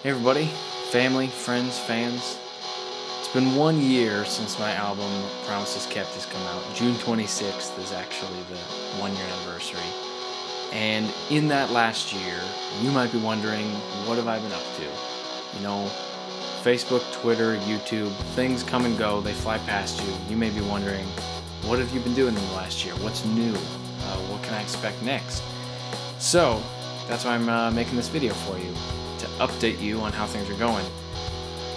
Hey everybody, family, friends, fans. It's been 1 year since my album Promises Kept has come out. June 26th is actually the 1 year anniversary. And in that last year, you might be wondering, what have I been up to? You know, Facebook, Twitter, YouTube, things come and go, they fly past you. You may be wondering, what have you been doing in the last year? What's new? What can I expect next? So, that's why I'm making this video for you, to update you on how things are going.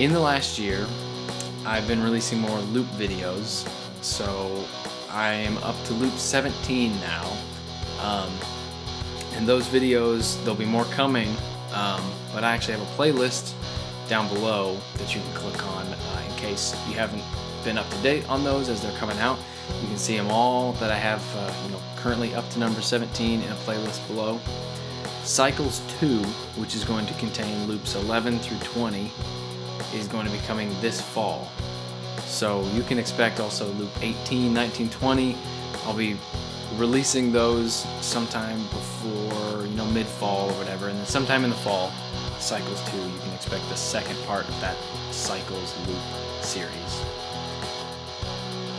In the last year, I've been releasing more loop videos, so I am up to loop 17 now. And those videos, there'll be more coming, but I actually have a playlist down below that you can click on in case you haven't been up to date on those as they're coming out. You can see them all that I have currently up to number 17 in a playlist below. Cycles 2, which is going to contain loops 11 through 20, is going to be coming this fall. So you can expect also loop 18, 19, 20. I'll be releasing those sometime before, mid-fall or whatever, and then sometime in the fall, Cycles 2, you can expect the second part of that Cycles loop series.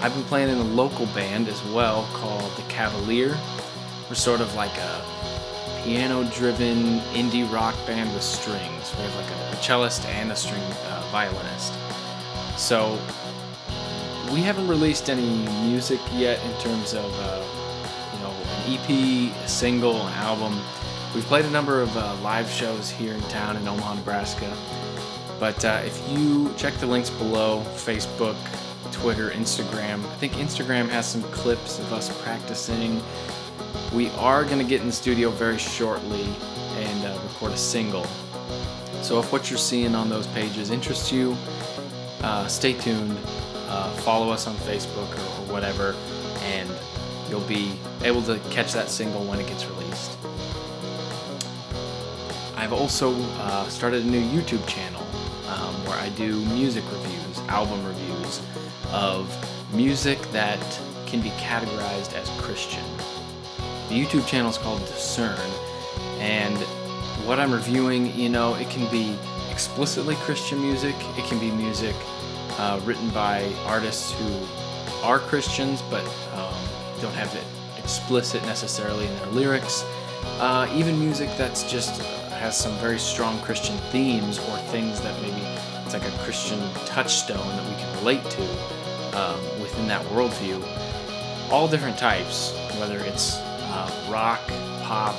I've been playing in a local band as well called the Cavalier. We're sort of like a piano-driven indie rock band with strings. We have like a cellist and a string violinist. So we haven't released any music yet in terms of an EP, a single, an album. We've played a number of live shows here in town in Omaha, Nebraska. But if you check the links below, Facebook, Twitter, Instagram. I think Instagram has some clips of us practicing. We are going to get in the studio very shortly and record a single. So if what you're seeing on those pages interests you, stay tuned, follow us on Facebook or whatever, and you'll be able to catch that single when it gets released. I've also started a new YouTube channel where I do music reviews, album reviews of music that can be categorized as Christian. The YouTube channel is called Discern, and what I'm reviewing, it can be explicitly Christian music, it can be music written by artists who are Christians but don't have it explicit necessarily in their lyrics, even music that's just has some very strong Christian themes or things that maybe it's like a Christian touchstone that we can relate to within that worldview. All different types, whether it's rock, pop,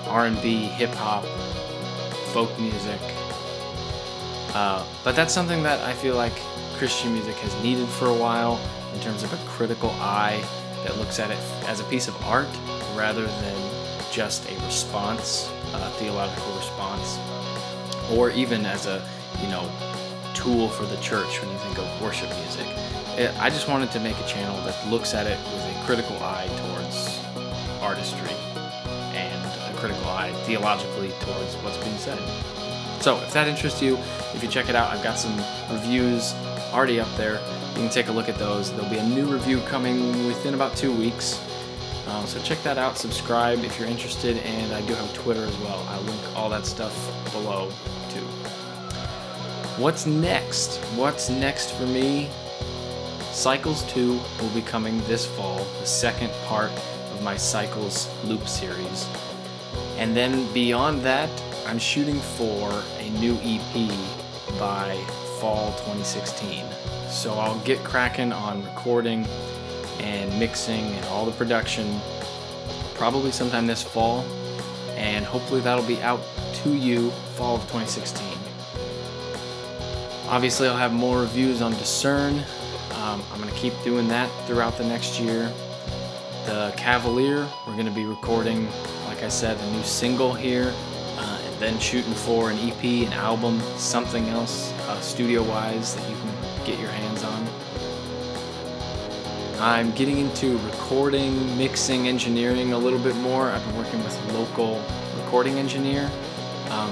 R&B, hip-hop, folk music. But that's something that I feel like Christian music has needed for a while in terms of a critical eye that looks at it as a piece of art rather than just a response, a theological response, or even as a tool for the church when you think of worship music. I just wanted to make a channel that looks at it with a critical eye towards artistry and a critical eye theologically towards what's being said. So if that interests you, if you check it out, I've got some reviews already up there. You can take a look at those. There'll be a new review coming within about 2 weeks. So check that out, subscribe if you're interested, and I do have Twitter as well. I'll link all that stuff below too. What's next? What's next for me? Cycles 2 will be coming this fall, the second part of my Cycles loop series. And then beyond that, I'm shooting for a new EP by fall 2016. So I'll get cracking on recording and mixing and all the production probably sometime this fall, and hopefully that'll be out to you fall of 2016. Obviously I'll have more reviews on Discern. I'm going to keep doing that throughout the next year. The Cavalier, we're going to be recording, like I said, a new single here, and then shooting for an EP, an album, something else studio-wise that you can get your hands on. I'm getting into recording, mixing, engineering a little bit more. I've been working with a local recording engineer,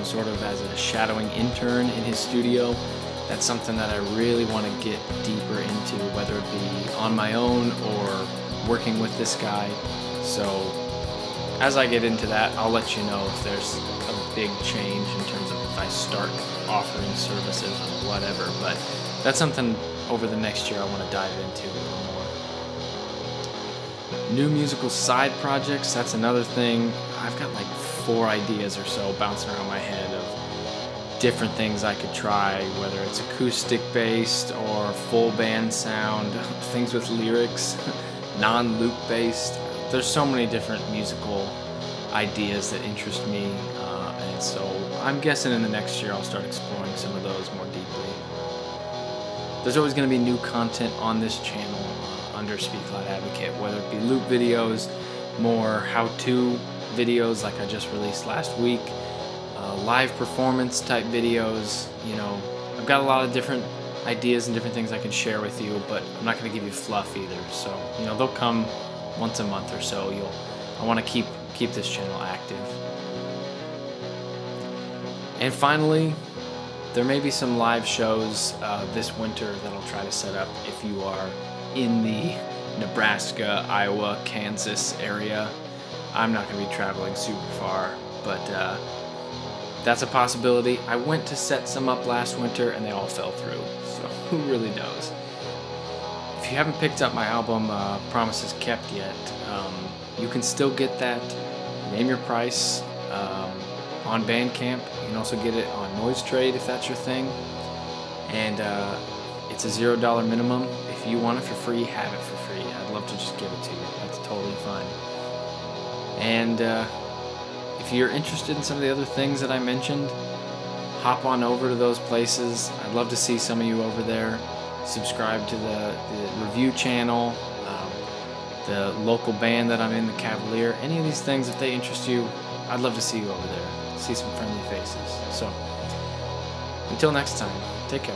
sort of as a shadowing intern in his studio. That's something that I really want to get deeper into, whether it be on my own or working with this guy. So as I get into that, I'll let you know if there's a big change in terms of if I start offering services or whatever, but that's something over the next year I want to dive into a little more. New musical side projects, that's another thing. I've got like 4 ideas or so bouncing around my head of different things I could try, whether it's acoustic based or full band sound, things with lyrics, non-loop based. There's so many different musical ideas that interest me, and so I'm guessing in the next year I'll start exploring some of those more deeply. There's always going to be new content on this channel under SpeakLoudAdvocate, whether it be loop videos, more how-to videos like I just released last week, live performance type videos. You know, I've got a lot of different ideas and different things I can share with you, but I'm not going to give you fluff either. So, you know, they'll come once a month or so. I want to keep this channel active. And finally, there may be some live shows this winter that I'll try to set up if you are in the Nebraska, Iowa, Kansas area. I'm not going to be traveling super far, but that's a possibility. I went to set some up last winter and they all fell through, so who really knows? If you haven't picked up my album Promises Kept yet, you can still get that. Name Your Price on Bandcamp. You can also get it on Noise Trade if that's your thing. And it's a $0 minimum. If you want it for free, have it for free. I'd love to just give it to you. That's totally fine. And if you're interested in some of the other things that I mentioned, hop on over to those places. I'd love to see some of you over there. Subscribe to the review channel, the local band that I'm in, the Cavalier. Any of these things, if they interest you, I'd love to see you over there. See some friendly faces. So, until next time, take care.